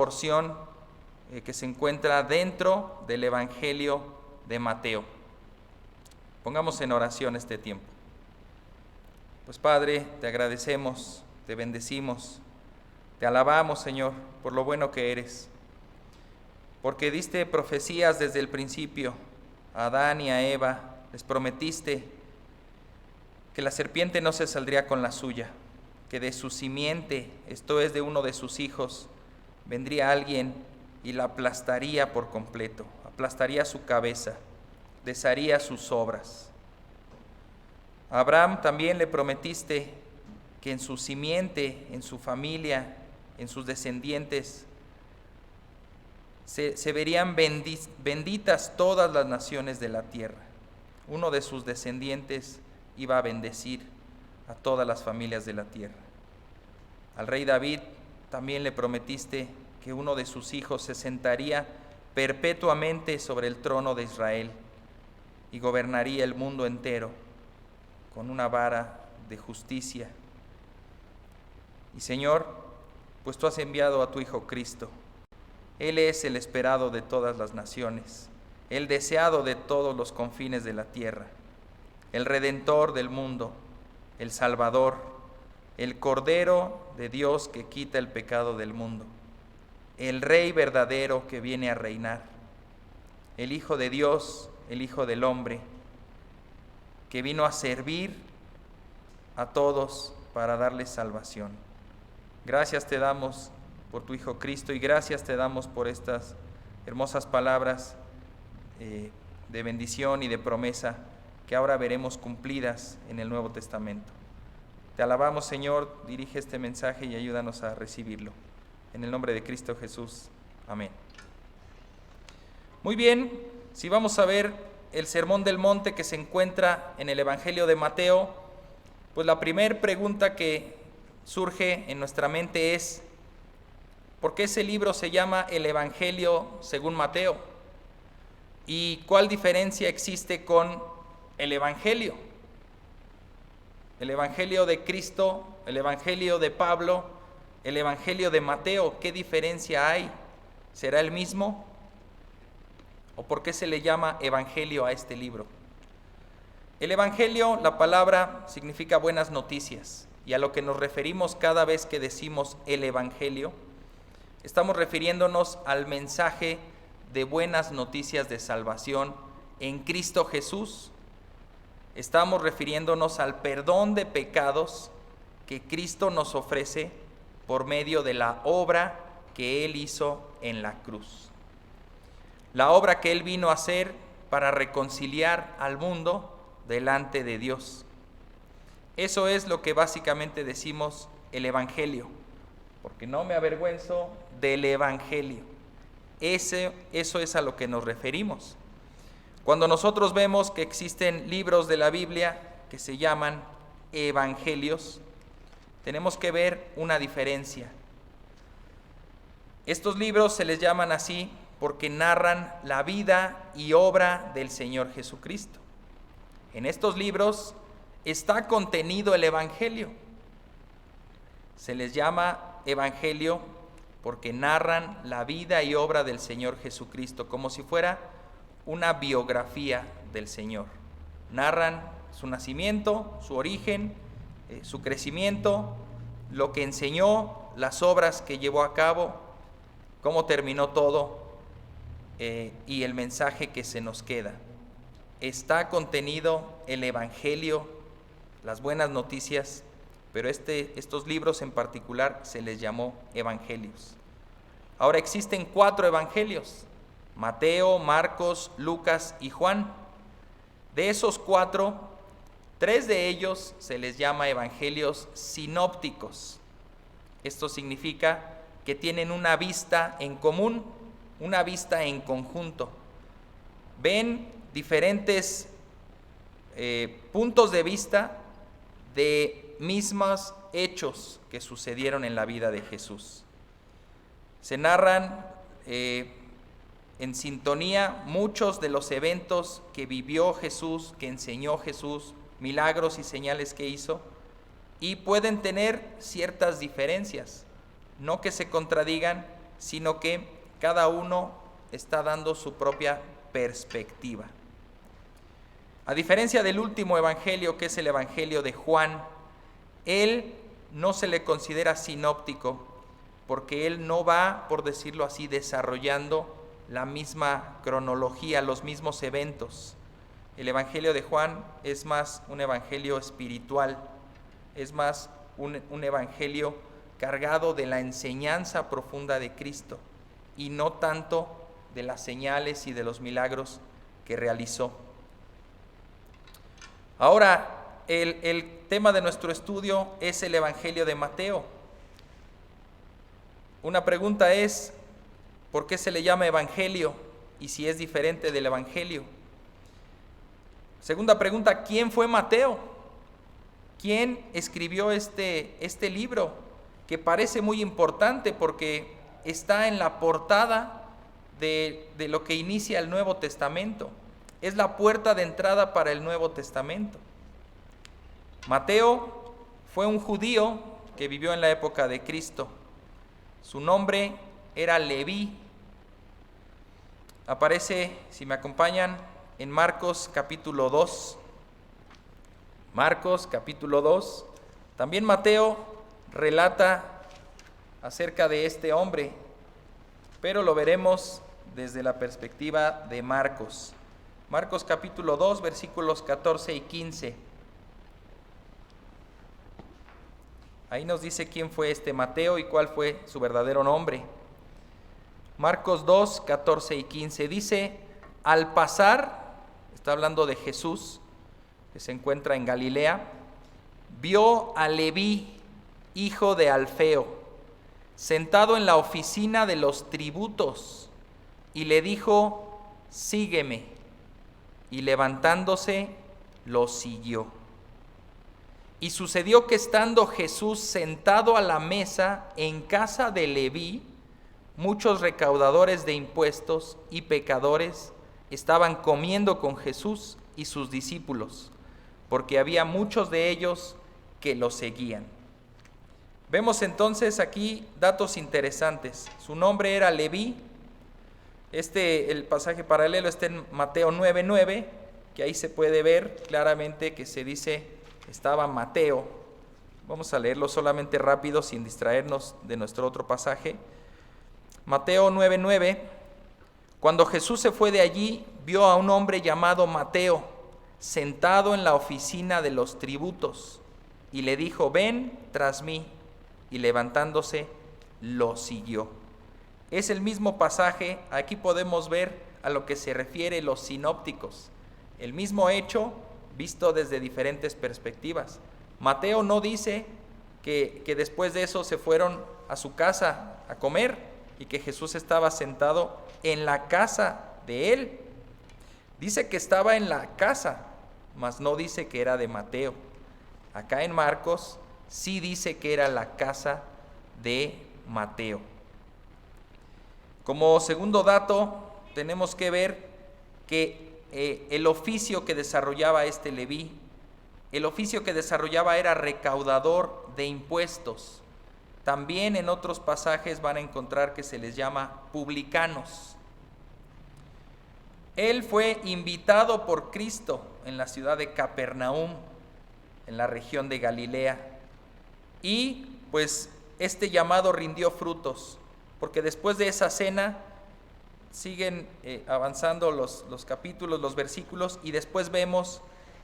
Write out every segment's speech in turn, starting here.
porción que se encuentra dentro del Evangelio de Mateo. Pongamos en oración este tiempo. Pues Padre, te agradecemos, te bendecimos, te alabamos, Señor, por lo bueno que eres, porque diste profecías desde el principio a Adán y a Eva, les prometiste que la serpiente no se saldría con la suya, que de su simiente, esto es de uno de sus hijos, vendría alguien y la aplastaría por completo, aplastaría su cabeza, desharía sus obras. A Abraham también le prometiste que en su simiente, en su familia, en sus descendientes, se verían benditas todas las naciones de la tierra. Uno de sus descendientes iba a bendecir a todas las familias de la tierra. Al rey David también le prometiste que uno de sus hijos se sentaría perpetuamente sobre el trono de Israel y gobernaría el mundo entero con una vara de justicia. Y Señor, pues tú has enviado a tu Hijo Cristo. Él es el esperado de todas las naciones, el deseado de todos los confines de la tierra, el Redentor del mundo, el Salvador, el Cordero de Dios que quita el pecado del mundo, el Rey verdadero que viene a reinar, el Hijo de Dios, el Hijo del hombre, que vino a servir a todos para darles salvación. Gracias te damos por tu Hijo Cristo y gracias te damos por estas hermosas palabras de bendición y de promesa que ahora veremos cumplidas en el Nuevo Testamento. Te alabamos, Señor, dirige este mensaje y ayúdanos a recibirlo. En el nombre de Cristo Jesús. Amén. Muy bien, si vamos a ver el Sermón del Monte que se encuentra en el Evangelio de Mateo, pues la primera pregunta que surge en nuestra mente es: ¿por qué ese libro se llama el Evangelio según Mateo? ¿Y cuál diferencia existe con el Evangelio? El Evangelio de Cristo, el Evangelio de Pablo, el Evangelio de Mateo, ¿qué diferencia hay? ¿Será el mismo? ¿O por qué se le llama Evangelio a este libro? El Evangelio, la palabra, significa buenas noticias, y a lo que nos referimos cada vez que decimos el Evangelio, estamos refiriéndonos al mensaje de buenas noticias de salvación en Cristo Jesús. Estamos refiriéndonos al perdón de pecados que Cristo nos ofrece por medio de la obra que Él hizo en la cruz. La obra que Él vino a hacer para reconciliar al mundo delante de Dios. Eso es lo que básicamente decimos el Evangelio, porque no me avergüenzo del Evangelio. Eso es a lo que nos referimos. Cuando nosotros vemos que existen libros de la Biblia que se llaman evangelios, tenemos que ver una diferencia. Estos libros se les llaman así porque narran la vida y obra del Señor Jesucristo. En estos libros está contenido el Evangelio. Se les llama Evangelio porque narran la vida y obra del Señor Jesucristo, como si fuera una biografía del Señor. Narran su nacimiento, su origen, su crecimiento, lo que enseñó, las obras que llevó a cabo, cómo terminó todo y el mensaje que se nos queda. Está contenido el Evangelio, las buenas noticias, pero estos libros en particular se les llamó evangelios. Ahora existen 4 evangelios: Mateo, Marcos, Lucas y Juan. De esos 4, 3 de ellos se les llama evangelios sinópticos. Esto significa que tienen una vista en común, una vista en conjunto. Ven diferentes puntos de vista de mismos hechos que sucedieron en la vida de Jesús. Se narran en sintonía muchos de los eventos que vivió Jesús, que enseñó Jesús, milagros y señales que hizo, y pueden tener ciertas diferencias, no que se contradigan, sino que cada uno está dando su propia perspectiva. A diferencia del último evangelio, que es el evangelio de Juan, él no se le considera sinóptico, porque él no va, por decirlo así, desarrollando la misma cronología, los mismos eventos. El evangelio de Juan es más un evangelio espiritual, es más un evangelio cargado de la enseñanza profunda de Cristo y no tanto de las señales y de los milagros que realizó. Ahora, el tema de nuestro estudio es el evangelio de Mateo. Una pregunta es, ¿por qué se le llama evangelio y si es diferente del evangelio? Segunda pregunta, ¿quién fue Mateo? ¿Quién escribió este libro? Que parece muy importante porque está en la portada de lo que inicia el Nuevo Testamento. Es la puerta de entrada para el Nuevo Testamento. Mateo fue un judío que vivió en la época de Cristo. Su nombre era Leví. Aparece, si me acompañan, en Marcos capítulo 2. Marcos capítulo 2. También Mateo relata acerca de este hombre, pero lo veremos desde la perspectiva de Marcos. Marcos capítulo 2, versículos 14 y 15. Ahí nos dice quién fue este Mateo y cuál fue su verdadero nombre. Marcos 2, 14 y 15 dice, al pasar, está hablando de Jesús, que se encuentra en Galilea, vio a Leví, hijo de Alfeo, sentado en la oficina de los tributos, y le dijo, sígueme, y levantándose, lo siguió. Y sucedió que estando Jesús sentado a la mesa en casa de Leví, muchos recaudadores de impuestos y pecadores estaban comiendo con Jesús y sus discípulos, porque había muchos de ellos que lo seguían. Vemos entonces aquí datos interesantes. Su nombre era Leví. El pasaje paralelo está en Mateo 9:9, que ahí se puede ver claramente que se dice estaba Mateo. Vamos a leerlo solamente rápido sin distraernos de nuestro otro pasaje. Mateo 9:9. Cuando Jesús se fue de allí, vio a un hombre llamado Mateo, sentado en la oficina de los tributos, y le dijo, ven tras mí, y levantándose, lo siguió. Es el mismo pasaje, aquí podemos ver a lo que se refiere los sinópticos, el mismo hecho visto desde diferentes perspectivas. Mateo no dice que después de eso se fueron a su casa a comer y que Jesús estaba sentado en la casa de él. Dice que estaba en la casa, mas no dice que era de Mateo. Acá en Marcos sí dice que era la casa de Mateo. Como segundo dato, tenemos que ver que el oficio que desarrollaba este Leví, el oficio que desarrollaba era recaudador de impuestos. También en otros pasajes van a encontrar que se les llama publicanos. Él fue invitado por Cristo en la ciudad de Capernaum, en la región de Galilea, y pues este llamado rindió frutos, porque después de esa cena siguen avanzando los capítulos, los versículos, y después vemos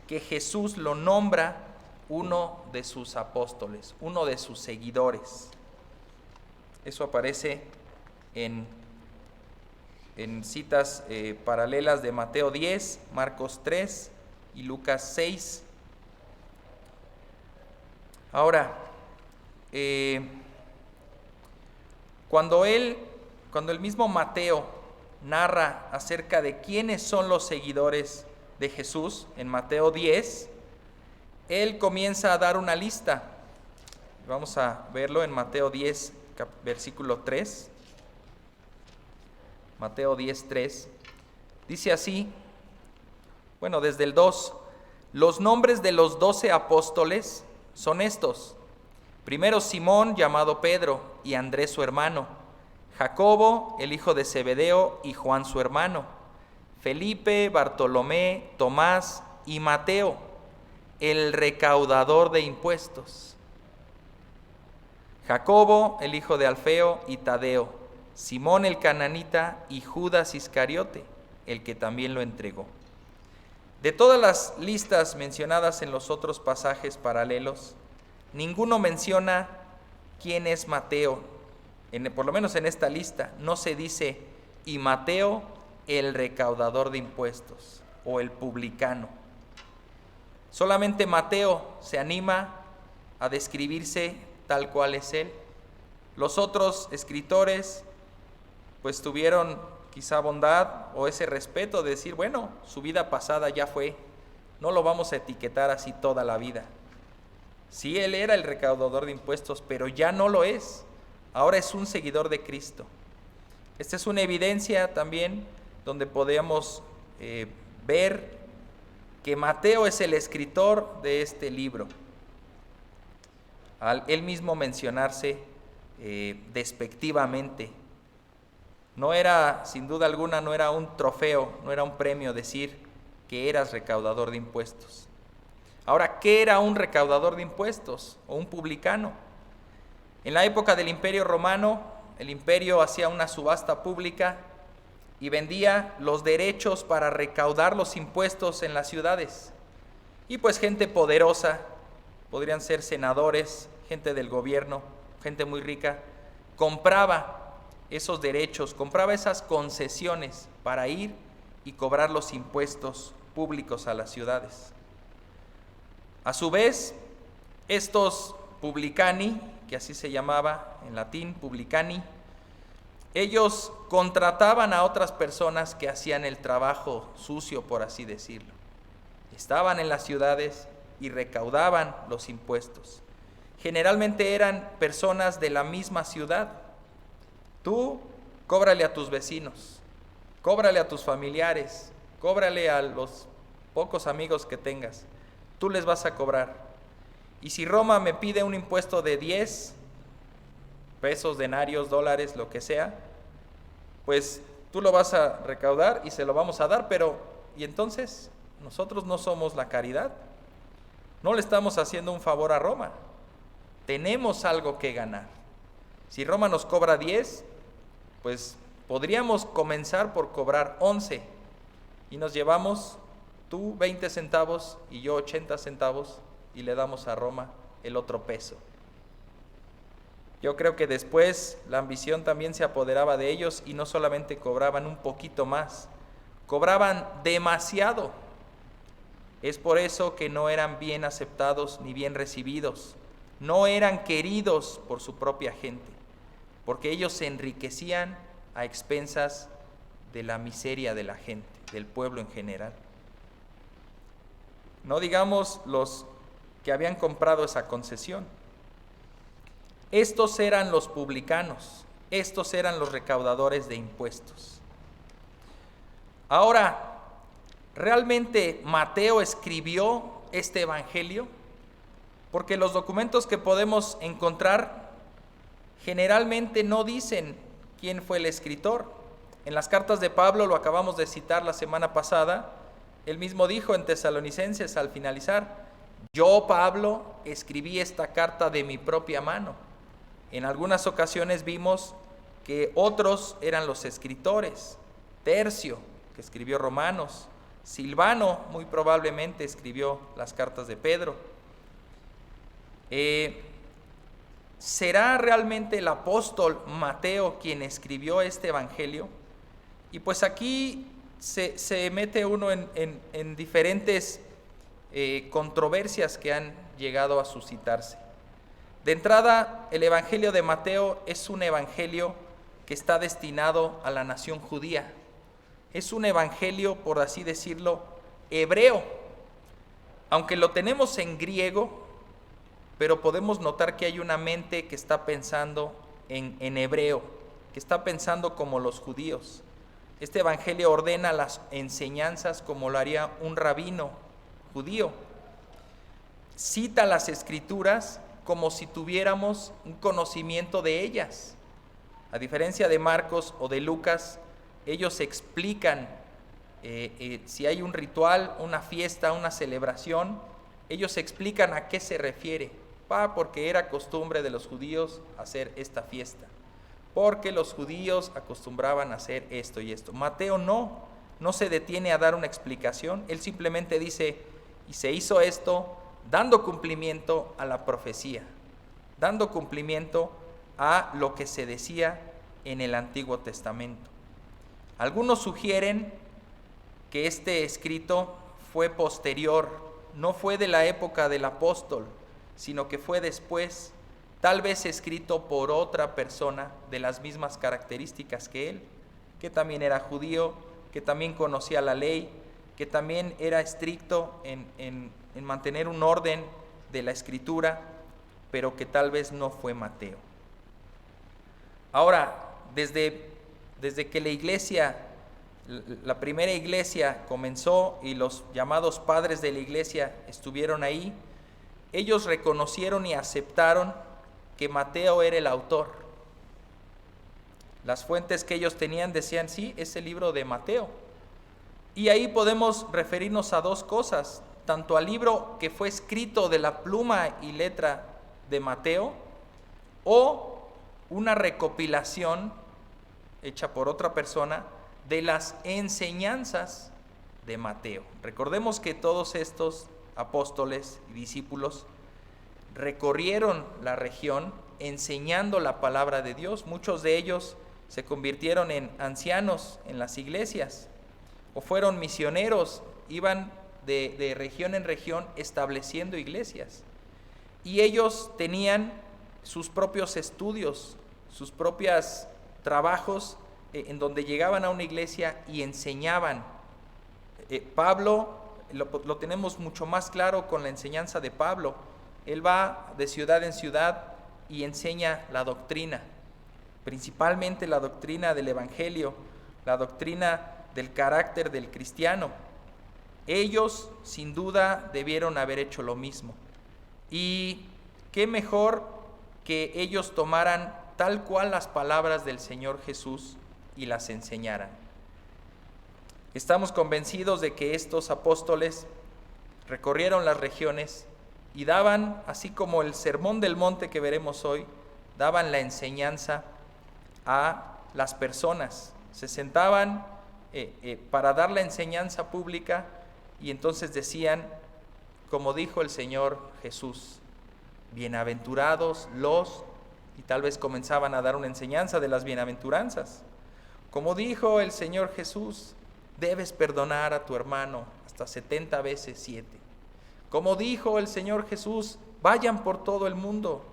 que Jesús lo nombra uno de sus apóstoles, uno de sus seguidores. Eso aparece en citas paralelas de Mateo 10, Marcos 3 y Lucas 6. Ahora, cuando el mismo Mateo narra acerca de quiénes son los seguidores de Jesús en Mateo 10, él comienza a dar una lista. Vamos a verlo en Mateo 10, versículo 3. Mateo 10, 3. Dice así, bueno, desde el 2, los nombres de los 12 apóstoles son estos. Primero Simón, llamado Pedro, y Andrés su hermano, Jacobo, el hijo de Zebedeo, y Juan su hermano, Felipe, Bartolomé, Tomás y Mateo, el recaudador de impuestos. Jacobo, el hijo de Alfeo, y Tadeo, Simón el cananita y Judas Iscariote, el que también lo entregó. De todas las listas mencionadas en los otros pasajes paralelos, ninguno menciona quién es Mateo. Por lo menos en esta lista no se dice y Mateo el recaudador de impuestos o el publicano. Solamente Mateo se anima a describirse tal cual es él. Los otros escritores pues tuvieron quizá bondad o ese respeto de decir, bueno, su vida pasada ya fue, no lo vamos a etiquetar así toda la vida. Sí, él era el recaudador de impuestos, pero ya no lo es. Ahora es un seguidor de Cristo. Esta es una evidencia también donde podemos ver que Mateo es el escritor de este libro. Al él mismo mencionarse despectivamente, no era, sin duda alguna, no era un trofeo, no era un premio decir que eras recaudador de impuestos. Ahora, ¿qué era un recaudador de impuestos o un publicano? En la época del Imperio Romano, el imperio hacía una subasta pública y vendía los derechos para recaudar los impuestos en las ciudades. Y pues gente poderosa, podrían ser senadores, gente del gobierno, gente muy rica, compraba esos derechos, compraba esas concesiones para ir y cobrar los impuestos públicos a las ciudades. A su vez, estos publicani, que así se llamaba en latín, publicani, ellos contrataban a otras personas que hacían el trabajo sucio, por así decirlo. Estaban en las ciudades y recaudaban los impuestos. Generalmente eran personas de la misma ciudad. Tú cóbrale a tus vecinos, cóbrale a tus familiares, cóbrale a los pocos amigos que tengas. Tú les vas a cobrar. Y si Roma me pide un impuesto de 10 pesos, denarios, dólares, lo que sea, pues tú lo vas a recaudar y se lo vamos a dar, pero ¿y entonces? Nosotros no somos la caridad. No le estamos haciendo un favor a Roma. Tenemos algo que ganar. Si Roma nos cobra 10, pues podríamos comenzar por cobrar 11 y nos llevamos tú 20 centavos y yo 80 centavos y le damos a Roma el otro peso. Yo creo que después la ambición también se apoderaba de ellos y no solamente cobraban un poquito más, cobraban demasiado. Es por eso que no eran bien aceptados ni bien recibidos, no eran queridos por su propia gente, porque ellos se enriquecían a expensas de la miseria de la gente, del pueblo en general. No digamos los que habían comprado esa concesión. Estos eran los publicanos, estos eran los recaudadores de impuestos. Ahora, ¿realmente Mateo escribió este evangelio? Porque los documentos que podemos encontrar generalmente no dicen quién fue el escritor. En las cartas de Pablo, lo acabamos de citar la semana pasada, él mismo dijo en Tesalonicenses al finalizar, yo, Pablo, escribí esta carta de mi propia mano. En algunas ocasiones vimos que otros eran los escritores. Tercio, que escribió Romanos. Silvano, muy probablemente, escribió las cartas de Pedro. ¿Será realmente el apóstol Mateo quien escribió este evangelio? Y pues aquí se mete uno en diferentes controversias que han llegado a suscitarse. De entrada, el evangelio de Mateo es un evangelio que está destinado a la nación judía. Es un evangelio, por así decirlo, hebreo. Aunque lo tenemos en griego, pero podemos notar que hay una mente que está pensando en hebreo, que está pensando como los judíos. Este evangelio ordena las enseñanzas como lo haría un rabino judío. Cita las escrituras como si tuviéramos un conocimiento de ellas. A diferencia de Marcos o de Lucas, ellos explican si hay un ritual, una fiesta, una celebración, ellos explican a qué se refiere. Porque era costumbre de los judíos hacer esta fiesta, porque los judíos acostumbraban a hacer esto y esto. Mateo no se detiene a dar una explicación, él simplemente dice, y se hizo esto dando cumplimiento a la profecía, dando cumplimiento a lo que se decía en el Antiguo Testamento. Algunos sugieren que este escrito fue posterior, no fue de la época del apóstol, sino que fue después, tal vez escrito por otra persona de las mismas características que él, que también era judío, que también conocía la ley, que también era estricto en mantener un orden de la escritura, pero que tal vez no fue Mateo. Ahora, desde que la primera iglesia comenzó y los llamados padres de la iglesia estuvieron ahí, ellos reconocieron y aceptaron que Mateo era el autor. Las fuentes que ellos tenían decían, sí, es el libro de Mateo. Y ahí podemos referirnos a dos cosas, tanto al libro que fue escrito de la pluma y letra de Mateo, o una recopilación hecha por otra persona de las enseñanzas de Mateo. Recordemos que todos estos apóstoles y discípulos recorrieron la región enseñando la palabra de Dios. Muchos de ellos se convirtieron en ancianos en las iglesias o fueron misioneros, iban de región en región estableciendo iglesias. Y ellos tenían sus propios estudios, sus propios trabajos en donde llegaban a una iglesia y enseñaban. Pablo lo tenemos mucho más claro con la enseñanza de Pablo. Él va de ciudad en ciudad y enseña la doctrina, principalmente la doctrina del Evangelio, la doctrina del carácter del cristiano. Ellos, sin duda, debieron haber hecho lo mismo. Y qué mejor que ellos tomaran tal cual las palabras del Señor Jesús y las enseñaran. Estamos convencidos de que estos apóstoles recorrieron las regiones y daban, así como el Sermón del Monte que veremos hoy, daban la enseñanza a las personas. Se sentaban para dar la enseñanza pública y entonces decían, como dijo el Señor Jesús, bienaventurados los, y tal vez comenzaban a dar una enseñanza de las bienaventuranzas. Como dijo el Señor Jesús, debes perdonar a tu hermano hasta 70 veces 7. Como dijo el Señor Jesús, vayan por todo el mundo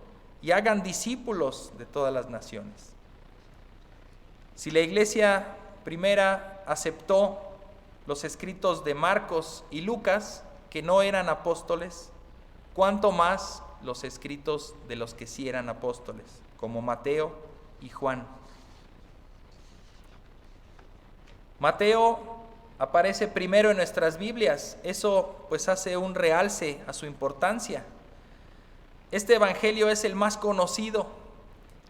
y hagan discípulos de todas las naciones. Si la iglesia primera aceptó los escritos de Marcos y Lucas, que no eran apóstoles, ¿cuánto más los escritos de los que sí eran apóstoles, como Mateo y Juan? Mateo aparece primero en nuestras Biblias, eso pues hace un realce a su importancia. Este evangelio es el más conocido,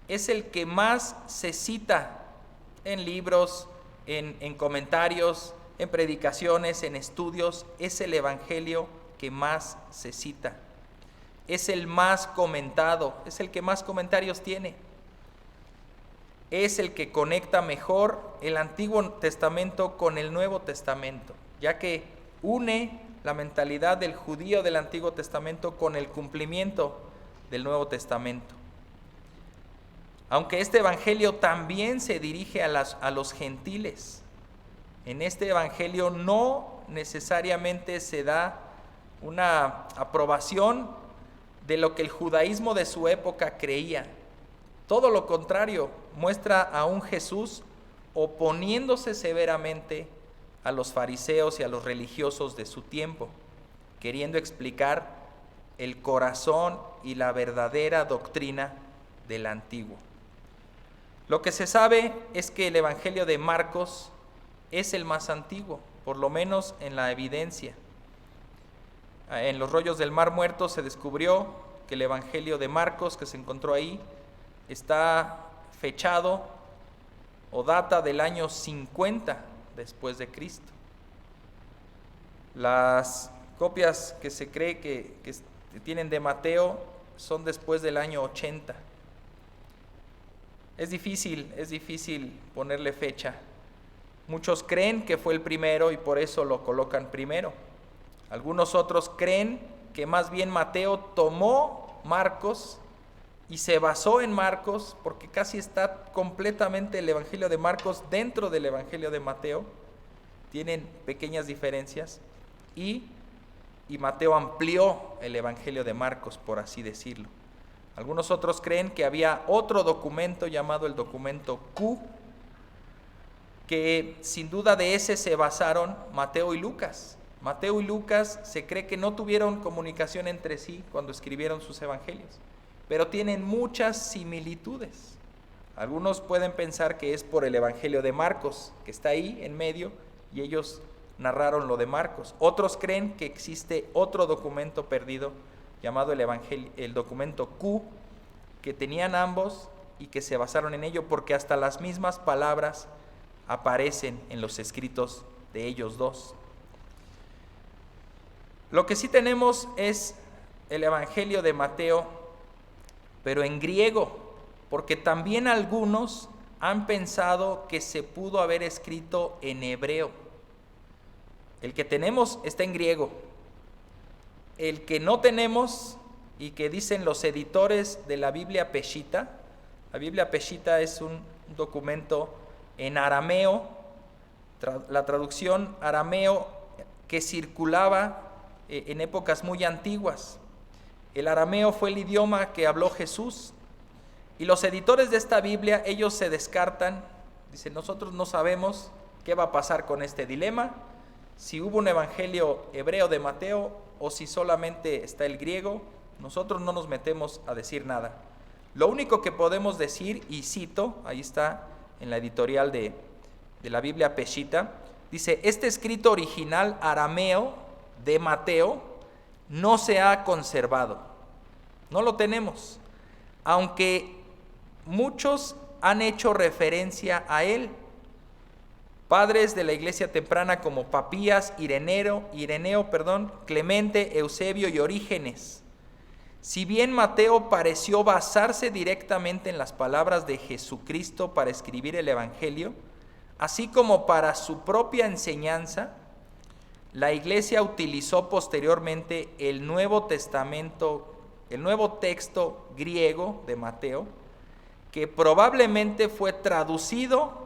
es el que más se cita en libros, en comentarios, en predicaciones, en estudios. Es el evangelio que más se cita, es el más comentado, es el que más comentarios tiene. Es el que conecta mejor el Antiguo Testamento con el Nuevo Testamento, ya que une la mentalidad del judío del Antiguo Testamento con el cumplimiento del Nuevo Testamento. Aunque este evangelio también se dirige a los gentiles, en este evangelio no necesariamente se da una aprobación de lo que el judaísmo de su época creía. Todo lo contrario, muestra a un Jesús oponiéndose severamente a los fariseos y a los religiosos de su tiempo, queriendo explicar el corazón y la verdadera doctrina del antiguo. Lo que se sabe es que el Evangelio de Marcos es el más antiguo, por lo menos en la evidencia. En los rollos del Mar Muerto se descubrió que el Evangelio de Marcos que se encontró ahí está fechado o data del año 50 después de Cristo. Las copias que se cree que tienen de Mateo son después del año 80. Es difícil ponerle fecha. Muchos creen que fue el primero y por eso lo colocan primero. Algunos otros creen que más bien Mateo tomó Marcos y se basó en Marcos, porque casi está completamente el Evangelio de Marcos dentro del Evangelio de Mateo. Tienen pequeñas diferencias y Mateo amplió el Evangelio de Marcos, por así decirlo. Algunos otros creen que había otro documento llamado el documento Q, que sin duda de ese se basaron Mateo y Lucas. Mateo y Lucas se cree que no tuvieron comunicación entre sí cuando escribieron sus evangelios, pero tienen muchas similitudes. Algunos pueden pensar que es por el Evangelio de Marcos, que está ahí en medio, y ellos narraron lo de Marcos. Otros creen que existe otro documento perdido llamado el documento Q, que tenían ambos y que se basaron en ello porque hasta las mismas palabras aparecen en los escritos de ellos dos. Lo que sí tenemos es el Evangelio de Mateo, pero en griego, porque también algunos han pensado que se pudo haber escrito en hebreo. El que tenemos está en griego. El que no tenemos y que dicen los editores de la Biblia Peshitta, la Biblia Peshitta es un documento en arameo, la traducción arameo que circulaba en épocas muy antiguas. El arameo fue el idioma que habló Jesús y los editores de esta Biblia, ellos se descartan, dicen, nosotros no sabemos qué va a pasar con este dilema, si hubo un evangelio hebreo de Mateo o si solamente está el griego, nosotros no nos metemos a decir nada. Lo único que podemos decir, y cito, ahí está en la editorial de la Biblia Peshitta, dice, este escrito original arameo de Mateo no se ha conservado, no lo tenemos, aunque muchos han hecho referencia a él. Padres de la iglesia temprana como Papías, Ireneo, Clemente, Eusebio y Orígenes. Si bien Mateo pareció basarse directamente en las palabras de Jesucristo para escribir el Evangelio, así como para su propia enseñanza, la iglesia utilizó posteriormente el Nuevo Testamento, el nuevo texto griego de Mateo, que probablemente fue traducido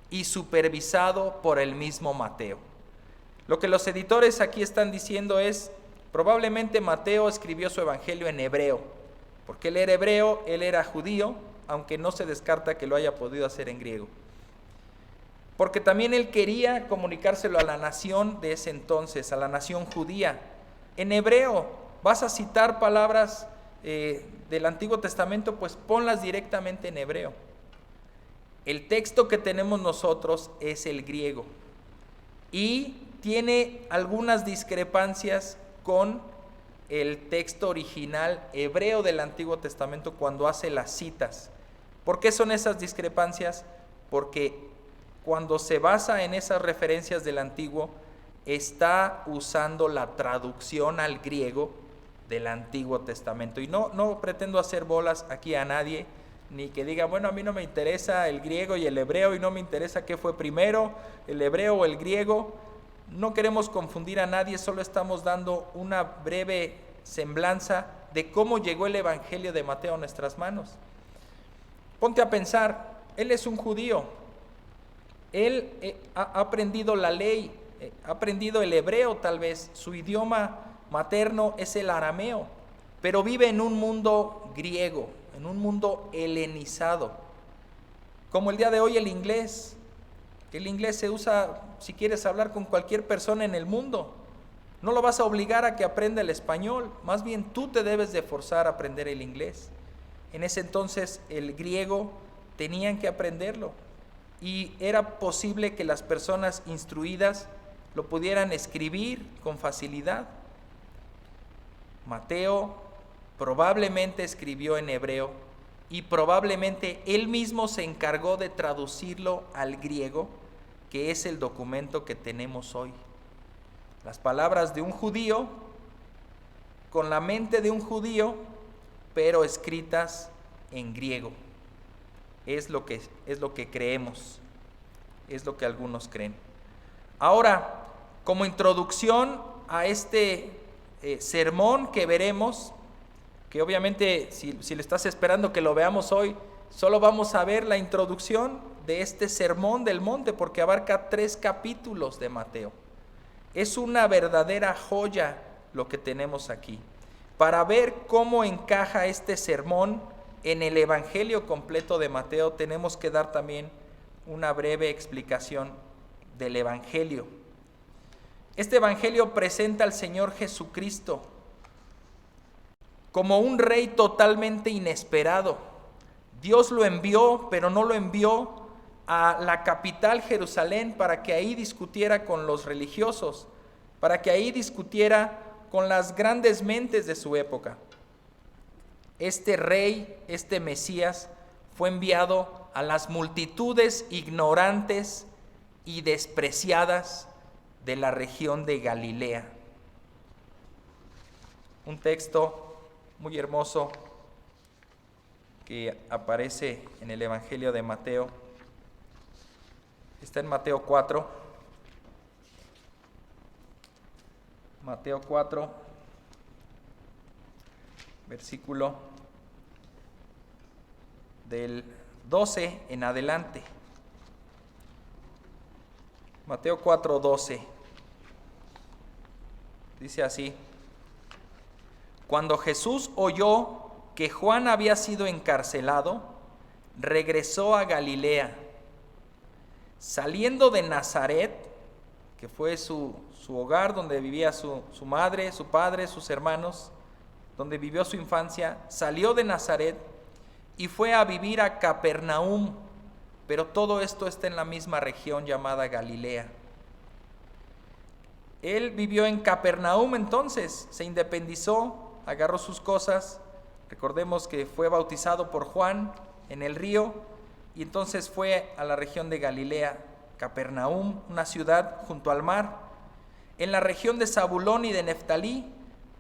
y supervisado por el mismo Mateo. Lo que los editores aquí están diciendo es, probablemente Mateo escribió su evangelio en hebreo, porque él era hebreo, él era judío, aunque no se descarta que lo haya podido hacer en griego. Porque también él quería comunicárselo a la nación de ese entonces, a la nación judía. En hebreo, vas a citar palabras del Antiguo Testamento, pues ponlas directamente en hebreo. El texto que tenemos nosotros es el griego y tiene algunas discrepancias con el texto original hebreo del Antiguo Testamento cuando hace las citas. ¿Por qué son esas discrepancias? Porque cuando se basa en esas referencias del Antiguo, está usando la traducción al griego del Antiguo Testamento. Y no pretendo hacer bolas aquí a nadie, ni que diga, bueno, a mí no me interesa el griego y el hebreo y no me interesa qué fue primero, el hebreo o el griego. No queremos confundir a nadie, solo estamos dando una breve semblanza de cómo llegó el Evangelio de Mateo a nuestras manos. Ponte a pensar, él es un judío, él ha aprendido la ley, ha aprendido el hebreo tal vez, su idioma materno es el arameo, pero vive en un mundo griego, en un mundo helenizado, como el día de hoy el inglés. El inglés se usa si quieres hablar con cualquier persona en el mundo. No lo vas a obligar a que aprenda el español, más bien tú te debes de forzar a aprender el inglés. En ese entonces el griego tenían que aprenderlo y era posible que las personas instruidas lo pudieran escribir con facilidad. Mateo probablemente escribió en hebreo y probablemente él mismo se encargó de traducirlo al griego, que es el documento que tenemos hoy. Las palabras de un judío, con la mente de un judío, pero escritas en griego. Es lo que creemos, es lo que algunos creen. Ahora, como introducción a este sermón que veremos, que obviamente si le estás esperando que lo veamos hoy, solo vamos a ver la introducción de este sermón del monte, porque abarca 3 capítulos de Mateo. Es una verdadera joya lo que tenemos aquí. Para ver cómo encaja este sermón en el Evangelio completo de Mateo, tenemos que dar también una breve explicación del Evangelio. Este Evangelio presenta al Señor Jesucristo como un rey totalmente inesperado. Dios lo envió, pero no lo envió a la capital, Jerusalén, para que ahí discutiera con los religiosos, para que ahí discutiera con las grandes mentes de su época. Este rey, este Mesías, fue enviado a las multitudes ignorantes y despreciadas de la región de Galilea. Un texto muy hermoso que aparece en el Evangelio de Mateo. Está en Mateo 4. Mateo 4, versículo del 12 en adelante. Mateo 4, 12. Dice así: Cuando Jesús oyó que Juan había sido encarcelado, regresó a Galilea. Saliendo de Nazaret, que fue su hogar, donde vivía su madre, su padre, sus hermanos, donde vivió su infancia, salió de Nazaret y fue a vivir a Capernaum, pero todo esto está en la misma región llamada Galilea. Él vivió en Capernaum, entonces se independizó, agarró sus cosas. Recordemos que fue bautizado por Juan en el río y entonces fue a la región de Galilea, Capernaum, una ciudad junto al mar, en la región de Zabulón y de Neftalí,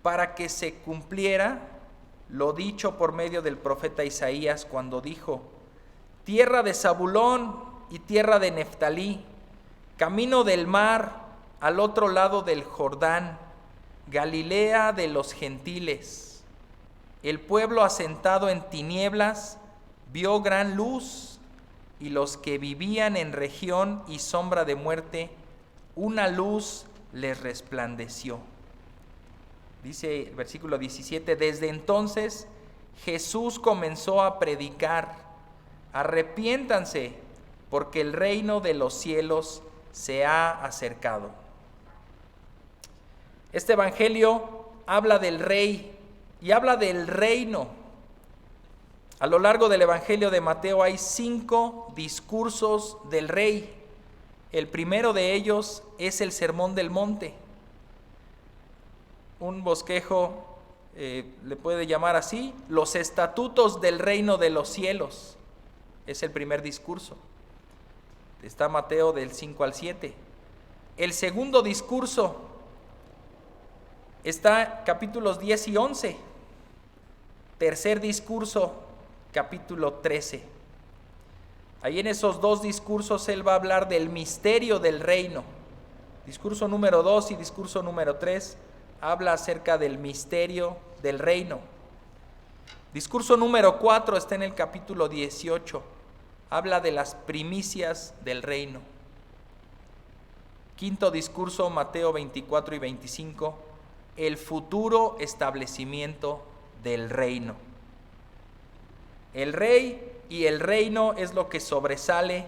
para que se cumpliera lo dicho por medio del profeta Isaías cuando dijo: tierra de Zabulón y tierra de Neftalí, camino del mar al otro lado del Jordán, Galilea de los gentiles. El pueblo asentado en tinieblas vio gran luz, y los que vivían en región y sombra de muerte, una luz les resplandeció. Dice el versículo 17: desde entonces Jesús comenzó a predicar: arrepiéntanse, porque el reino de los cielos se ha acercado. Este evangelio habla del rey y habla del reino. A lo largo del evangelio de Mateo hay 5 discursos del rey. El primero de ellos es el Sermón del Monte. Un bosquejo le puede llamar así: los estatutos del reino de los cielos. Es el primer discurso. Está Mateo del 5 al 7. El segundo discurso está capítulos 10 y 11. Tercer discurso, capítulo 13. Ahí en esos 2 discursos él va a hablar del misterio del reino. Discurso número 2 y discurso número 3 habla acerca del misterio del reino. Discurso número 4 está en el capítulo 18. Habla de las primicias del reino. Quinto discurso, Mateo 24 y 25, el futuro establecimiento del reino. El rey y el reino es lo que sobresale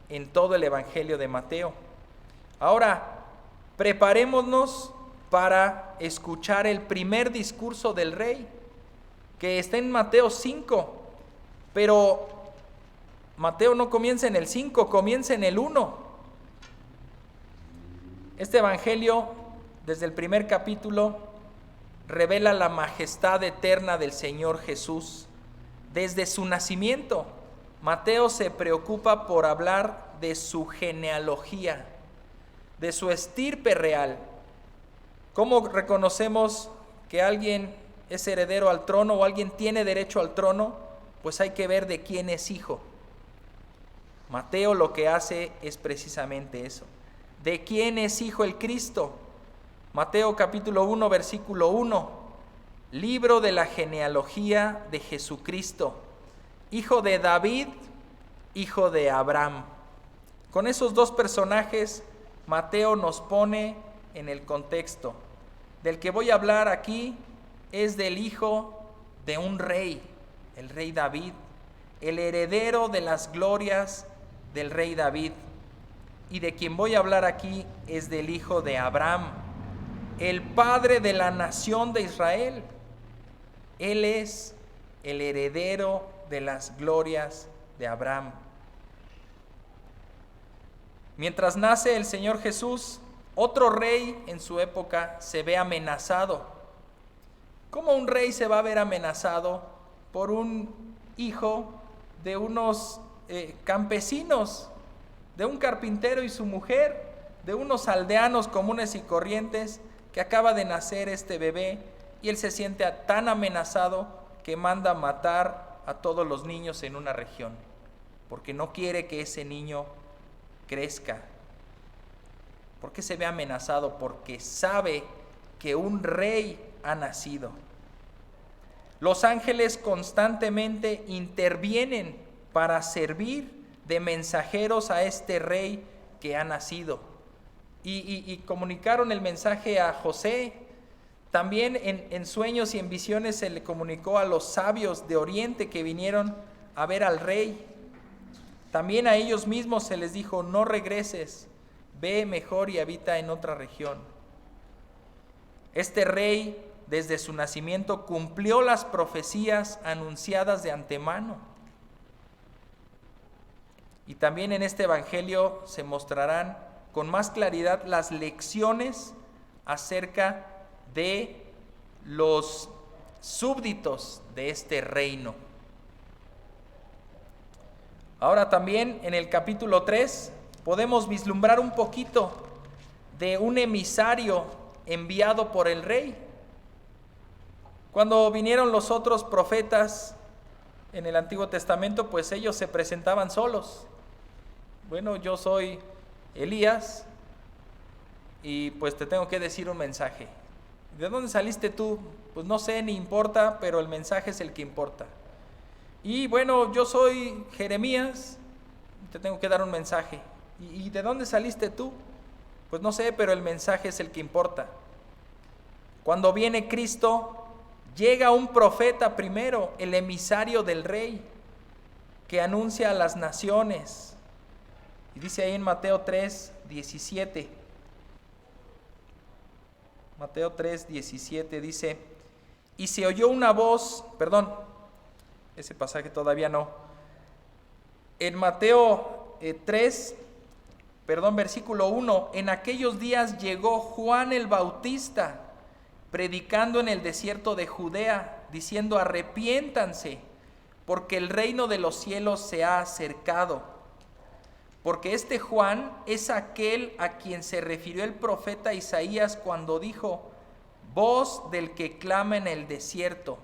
en todo el evangelio de Mateo. Ahora, preparémonos para escuchar el primer discurso del rey, que está en Mateo 5, pero Mateo no comienza en el 5, comienza en el 1. Este evangelio, desde el primer capítulo, revela la majestad eterna del Señor Jesús, Desde su nacimiento, Mateo se preocupa por hablar de su genealogía, de su estirpe real. ¿Cómo reconocemos que alguien es heredero al trono o alguien tiene derecho al trono? Pues hay que ver de quién es hijo. Mateo lo que hace es precisamente eso. ¿De quién es hijo el Cristo? Mateo capítulo 1, versículo 1. Libro de la genealogía de Jesucristo, hijo de David, hijo de Abraham. Con esos dos personajes, Mateo nos pone en el contexto. Del que voy a hablar aquí es del hijo de un rey, el rey David, el heredero de las glorias del rey David. Y de quien voy a hablar aquí es del hijo de Abraham, el padre de la nación de Israel. Él es el heredero de las glorias de Abraham. Mientras nace el Señor Jesús, otro rey en su época se ve amenazado. ¿Cómo un rey se va a ver amenazado por un hijo de unos campesinos, de un carpintero y su mujer, de unos aldeanos comunes y corrientes, que acaba de nacer este bebé? Y él se siente tan amenazado que manda matar a todos los niños en una región, porque no quiere que ese niño crezca. ¿Por qué se ve amenazado? Porque sabe que un rey ha nacido. Los ángeles constantemente intervienen para servir de mensajeros a este rey que ha nacido. Y comunicaron el mensaje a José. También en sueños y en visiones se le comunicó a los sabios de Oriente que vinieron a ver al rey. También a ellos mismos se les dijo: no regreses, ve mejor y habita en otra región. Este rey, desde su nacimiento, cumplió las profecías anunciadas de antemano. Y también en este evangelio se mostrarán con más claridad las lecciones acerca de los súbditos de este reino. Ahora también en el capítulo 3 podemos vislumbrar un poquito de un emisario enviado por el rey. Cuando vinieron los otros profetas en el Antiguo Testamento, pues ellos se presentaban solos. Bueno, yo soy Elías y pues te tengo que decir un mensaje. ¿De dónde saliste tú? Pues no sé, ni importa, pero el mensaje es el que importa. Y bueno, yo soy Jeremías, te tengo que dar un mensaje. ¿Y de dónde saliste tú? Pues no sé, pero el mensaje es el que importa. Cuando viene Cristo, llega un profeta primero, el emisario del rey, que anuncia a las naciones. Y dice ahí en Mateo 3, 17. Mateo 3, 17 dice: y se oyó una voz, ese pasaje todavía no. En Mateo 3, versículo 1, en aquellos días llegó Juan el Bautista, predicando en el desierto de Judea, diciendo: arrepiéntanse, porque el reino de los cielos se ha acercado. Porque este Juan es aquel a quien se refirió el profeta Isaías cuando dijo: voz del que clama en el desierto,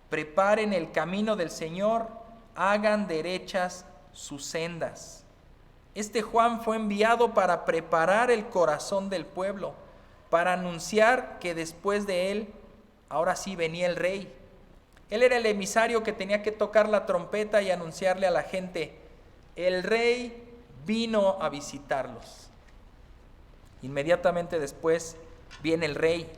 preparen el camino del Señor, hagan derechas sus sendas. Este Juan fue enviado para preparar el corazón del pueblo, para anunciar que después de él, ahora sí venía el rey. Él era el emisario que tenía que tocar la trompeta y anunciarle a la gente: el rey vino a visitarlos. Inmediatamente después viene el rey.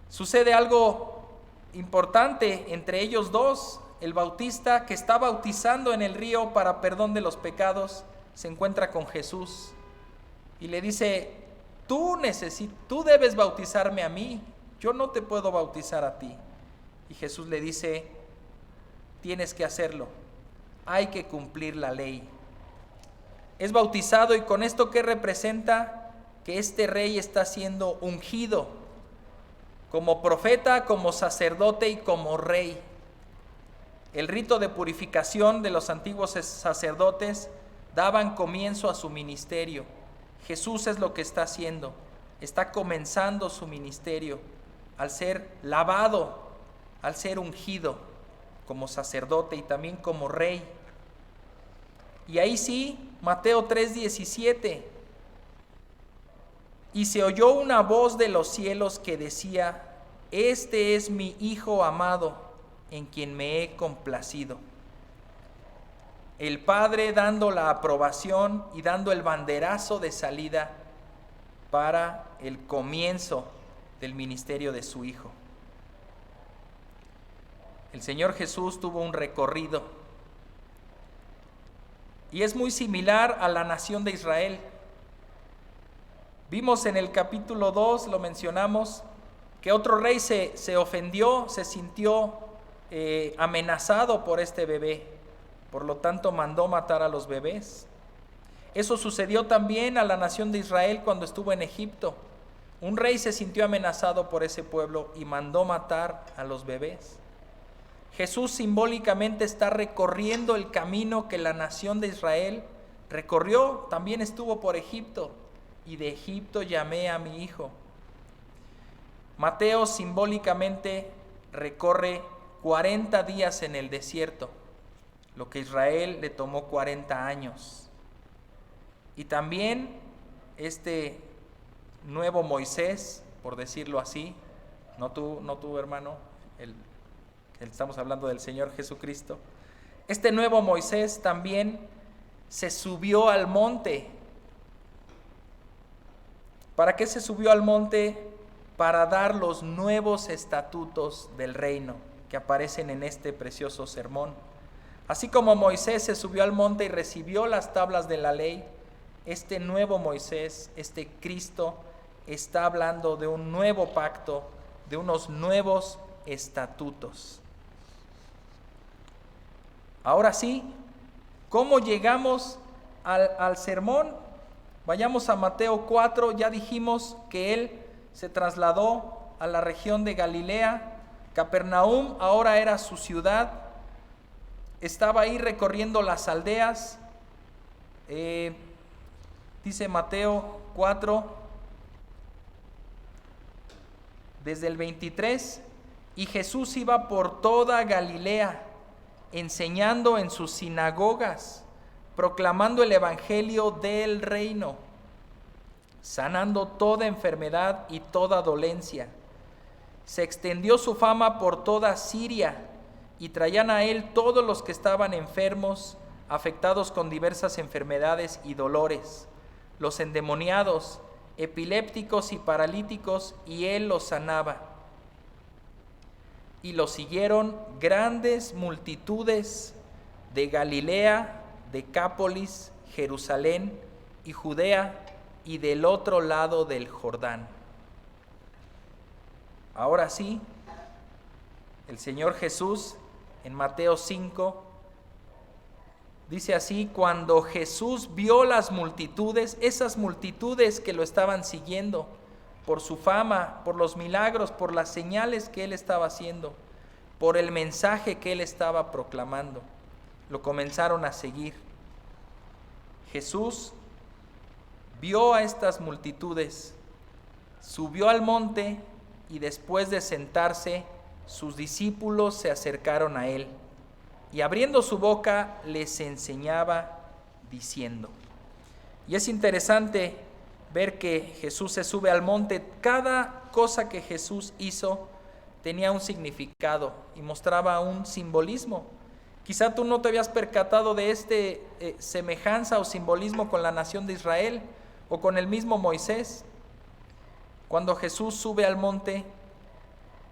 Sucede algo importante entre ellos dos. El bautista, que está bautizando en el río para perdón de los pecados, se encuentra con Jesús y le dice: tú debes bautizarme a mí, yo no te puedo bautizar a ti. Y Jesús le dice: tienes que hacerlo, hay que cumplir la ley. Es bautizado, y con esto, ¿qué representa? Que este rey está siendo ungido como profeta, como sacerdote y como rey. El rito de purificación de los antiguos sacerdotes daban comienzo a su ministerio. Jesús es lo que está haciendo. Está comenzando su ministerio al ser lavado, al ser ungido como sacerdote y también como rey. Y ahí sí, Mateo 3:17. Y se oyó una voz de los cielos que decía: Este es mi Hijo amado, en quien me he complacido. El Padre dando la aprobación y dando el banderazo de salida para el comienzo del ministerio de su Hijo. El Señor Jesús tuvo un recorrido y es muy similar a la nación de Israel. Vimos en el capítulo 2, lo mencionamos, que otro rey se ofendió, se sintió amenazado por este bebé, por lo tanto mandó matar a los bebés. Eso sucedió también a la nación de Israel cuando estuvo en Egipto. Un rey se sintió amenazado por ese pueblo y mandó matar a los bebés. Jesús simbólicamente está recorriendo el camino que la nación de Israel recorrió, también estuvo por Egipto, y de Egipto llamé a mi hijo. Mateo simbólicamente recorre 40 días en el desierto, lo que a Israel le tomó 40 años. Y también este nuevo Moisés, por decirlo así, no tú hermano, estamos hablando del Señor Jesucristo. Este nuevo Moisés también se subió al monte. ¿Para qué se subió al monte? Para dar los nuevos estatutos del reino que aparecen en este precioso sermón. Así como Moisés se subió al monte y recibió las tablas de la ley, este nuevo Moisés, este Cristo, está hablando de un nuevo pacto, de unos nuevos estatutos. Ahora sí, ¿cómo llegamos al sermón? Vayamos a Mateo 4, ya dijimos que él se trasladó a la región de Galilea. Capernaum ahora era su ciudad. Estaba ahí recorriendo las aldeas. Dice Mateo 4, desde el 23, y Jesús iba por toda Galilea, enseñando en sus sinagogas, proclamando el evangelio del reino, sanando toda enfermedad y toda dolencia. Se extendió su fama por toda Siria, y traían a él todos los que estaban enfermos, afectados con diversas enfermedades y dolores, los endemoniados, epilépticos y paralíticos, y él los sanaba. Y lo siguieron grandes multitudes de Galilea, Decápolis, Jerusalén y Judea, y del otro lado del Jordán. Ahora sí, el Señor Jesús en Mateo 5 dice así: cuando Jesús vio las multitudes, esas multitudes que lo estaban siguiendo por su fama, por los milagros, por las señales que él estaba haciendo, por el mensaje que él estaba proclamando, lo comenzaron a seguir. Jesús vio a estas multitudes, subió al monte y después de sentarse, sus discípulos se acercaron a él y abriendo su boca les enseñaba diciendo. Y es interesante ver que Jesús se sube al monte. Cada cosa que Jesús hizo tenía un significado y mostraba un simbolismo. Quizá tú no te habías percatado de semejanza o simbolismo con la nación de Israel o con el mismo Moisés. Cuando Jesús sube al monte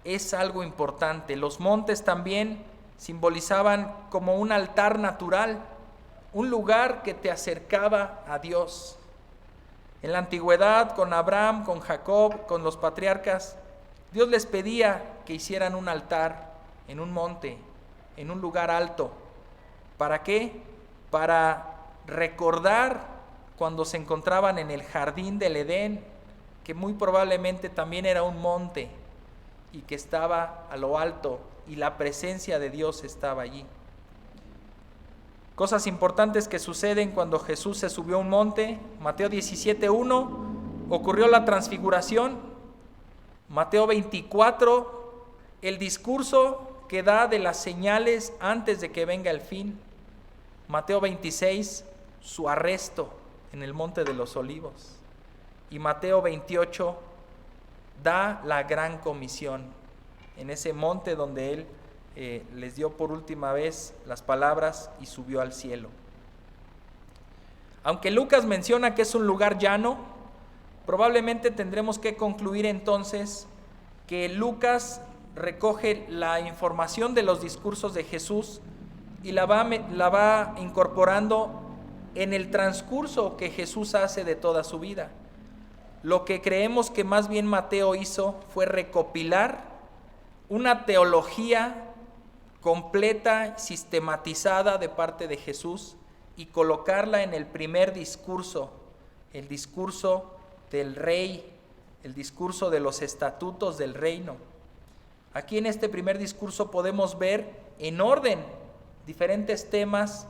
es algo importante. Los montes también simbolizaban como un altar natural, un lugar que te acercaba a Dios. En la antigüedad, con Abraham, con Jacob, con los patriarcas, Dios les pedía que hicieran un altar en un monte, en un lugar alto. ¿Para qué? Para recordar cuando se encontraban en el jardín del Edén, que muy probablemente también era un monte y que estaba a lo alto y la presencia de Dios estaba allí. Cosas importantes que suceden cuando Jesús se subió a un monte. Mateo 17:1, ocurrió la transfiguración. Mateo 24, el discurso que da de las señales antes de que venga el fin. Mateo 26, su arresto en el Monte de los Olivos. Y Mateo 28 da la gran comisión en ese monte donde Él les dio por última vez las palabras y subió al cielo. Aunque Lucas menciona que es un lugar llano, probablemente tendremos que concluir entonces que Lucas recoge la información de los discursos de Jesús y la va incorporando en el transcurso que Jesús hace de toda su vida. Lo que creemos que más bien Mateo hizo fue recopilar una teología completa, sistematizada de parte de Jesús y colocarla en el primer discurso, el discurso del rey, el discurso de los estatutos del reino. Aquí en este primer discurso podemos ver en orden diferentes temas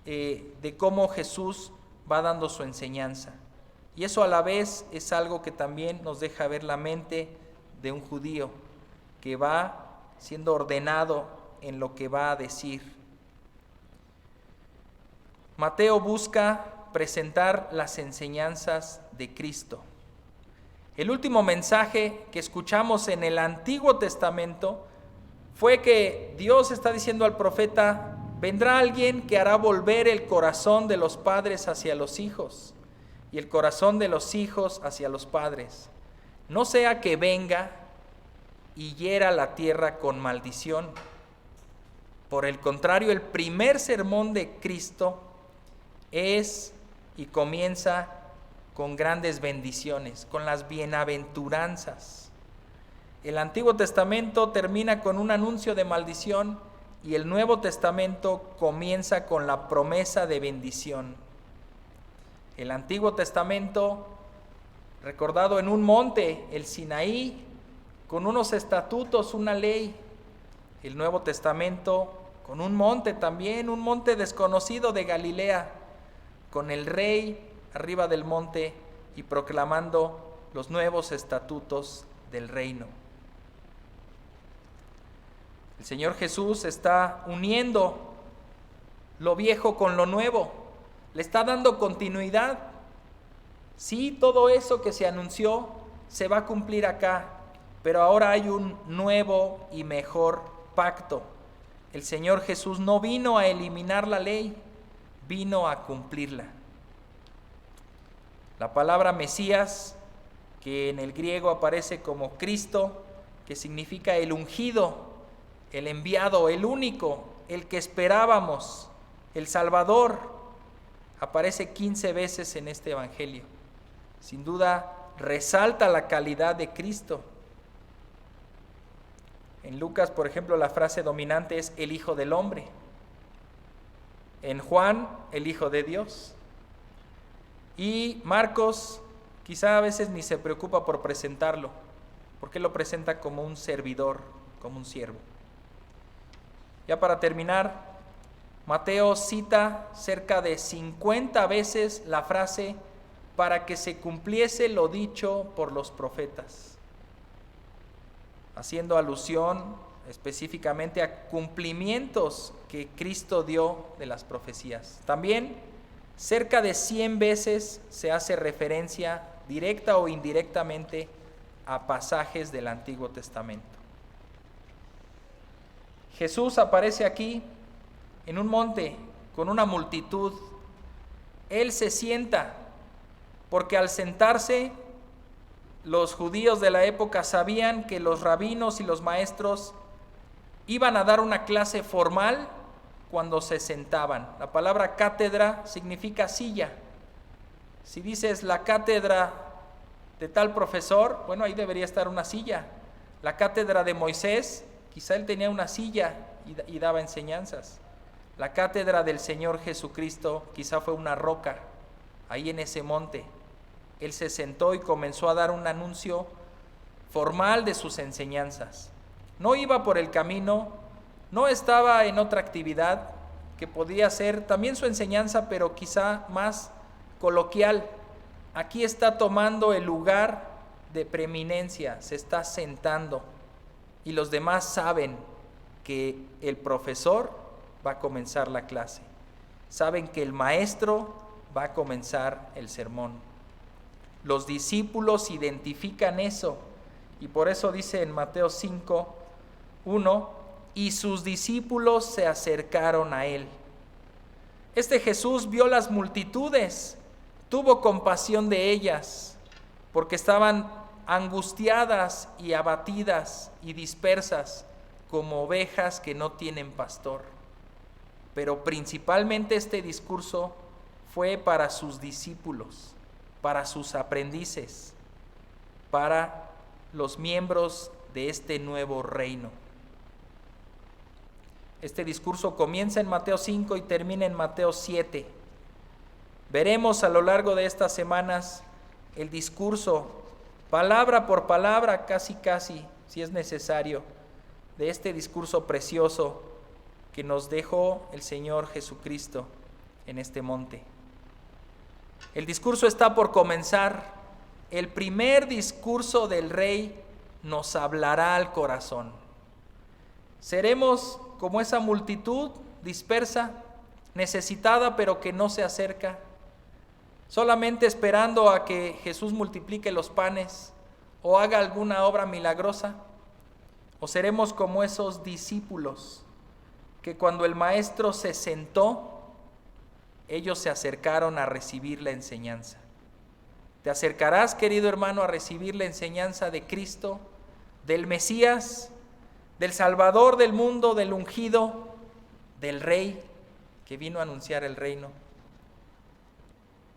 de cómo Jesús va dando su enseñanza. Y eso a la vez es algo que también nos deja ver la mente de un judío que va siendo ordenado en lo que va a decir. Mateo busca presentar las enseñanzas de Cristo. El último mensaje que escuchamos en el Antiguo Testamento fue que Dios está diciendo al profeta: vendrá alguien que hará volver el corazón de los padres hacia los hijos y el corazón de los hijos hacia los padres, no sea que venga y hiera la tierra con maldición. Por el contrario, el primer sermón de Cristo es y comienza con grandes bendiciones, con las bienaventuranzas. El Antiguo Testamento termina con un anuncio de maldición y el Nuevo Testamento comienza con la promesa de bendición. El Antiguo Testamento, recordado en un monte, el Sinaí, con unos estatutos, una ley. El Nuevo Testamento con un monte también, un monte desconocido de Galilea, con el rey arriba del monte y proclamando los nuevos estatutos del reino. El Señor Jesús está uniendo lo viejo con lo nuevo, le está dando continuidad. Sí, todo eso que se anunció se va a cumplir acá, pero ahora hay un nuevo y mejor pacto. El Señor Jesús no vino a eliminar la ley, vino a cumplirla. La palabra Mesías, que en el griego aparece como Cristo, que significa el ungido, el enviado, el único, el que esperábamos, el Salvador, aparece 15 veces en este evangelio. Sin duda, resalta la calidad de Cristo. En Lucas, por ejemplo, la frase dominante es el Hijo del Hombre. En Juan, el Hijo de Dios. Y Marcos quizá a veces ni se preocupa por presentarlo, porque lo presenta como un servidor, como un siervo. Ya para terminar, Mateo cita cerca de 50 veces la frase para que se cumpliese lo dicho por los profetas, haciendo alusión específicamente a cumplimientos que Cristo dio de las profecías. También cerca de 100 veces se hace referencia directa o indirectamente a pasajes del Antiguo Testamento. Jesús aparece aquí en un monte con una multitud. Él se sienta, porque al sentarse, los judíos de la época sabían que los rabinos y los maestros iban a dar una clase formal cuando se sentaban. La palabra cátedra significa silla. Si dices la cátedra de tal profesor, bueno, ahí debería estar una silla. La cátedra de Moisés, quizá él tenía una silla y daba enseñanzas. La cátedra del Señor Jesucristo quizá fue una roca, ahí en ese monte. Él se sentó y comenzó a dar un anuncio formal de sus enseñanzas. No iba por el camino, no estaba en otra actividad que podía ser también su enseñanza, pero quizá más coloquial. Aquí está tomando el lugar de preeminencia, se está sentando y los demás saben que el profesor va a comenzar la clase, saben que el maestro va a comenzar el sermón. Los discípulos identifican eso y por eso dice en Mateo 5:1, y sus discípulos se acercaron a él. Este Jesús vio las multitudes, tuvo compasión de ellas, porque estaban angustiadas y abatidas y dispersas como ovejas que no tienen pastor. Pero principalmente este discurso fue para sus discípulos, para sus aprendices, para los miembros de este nuevo reino. Este discurso comienza en Mateo 5 y termina en Mateo 7. Veremos a lo largo de estas semanas el discurso, palabra por palabra, casi, si es necesario, de este discurso precioso que nos dejó el Señor Jesucristo en este monte. El discurso está por comenzar. El primer discurso del Rey nos hablará al corazón. Seremos como esa multitud dispersa, necesitada, pero que no se acerca, solamente esperando a que Jesús multiplique los panes o haga alguna obra milagrosa. O seremos como esos discípulos que cuando el maestro se sentó, ellos se acercaron a recibir la enseñanza. ¿Te acercarás, querido hermano, a recibir la enseñanza de Cristo, del Mesías, del Salvador del mundo, del ungido, del Rey que vino a anunciar el reino?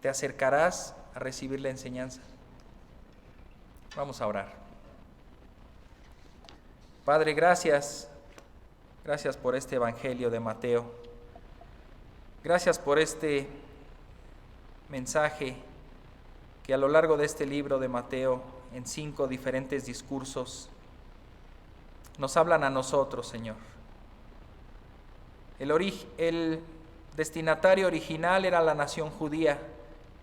¿Te acercarás a recibir la enseñanza? Vamos a orar. Padre, gracias por este Evangelio de Mateo. Gracias por este mensaje que a lo largo de este libro de Mateo, en 5 diferentes discursos, nos hablan a nosotros, Señor. El destinatario original era la nación judía,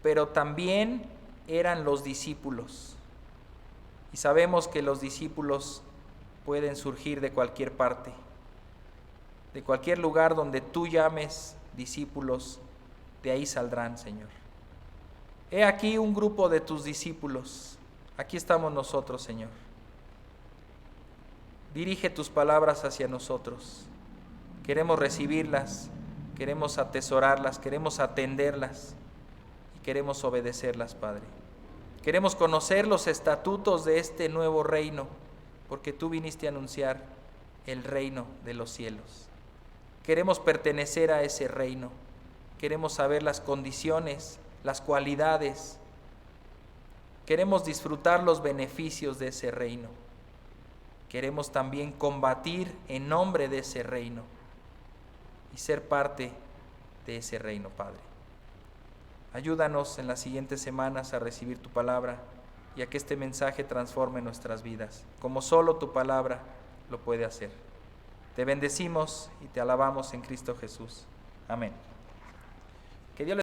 pero también eran los discípulos. Y sabemos que los discípulos pueden surgir de cualquier parte, de cualquier lugar donde tú llames discípulos, de ahí saldrán, Señor. He aquí un grupo de tus discípulos. Aquí estamos nosotros, Señor. Dirige tus palabras hacia nosotros. Queremos recibirlas, queremos atesorarlas, queremos atenderlas y queremos obedecerlas, Padre. Queremos conocer los estatutos de este nuevo reino, porque tú viniste a anunciar el reino de los cielos. Queremos pertenecer a ese reino. Queremos saber las condiciones, las cualidades. Queremos disfrutar los beneficios de ese reino. Queremos también combatir en nombre de ese reino y ser parte de ese reino, Padre. Ayúdanos en las siguientes semanas a recibir tu palabra y a que este mensaje transforme nuestras vidas, como solo tu palabra lo puede hacer. Te bendecimos y te alabamos en Cristo Jesús. Amén. Que Dios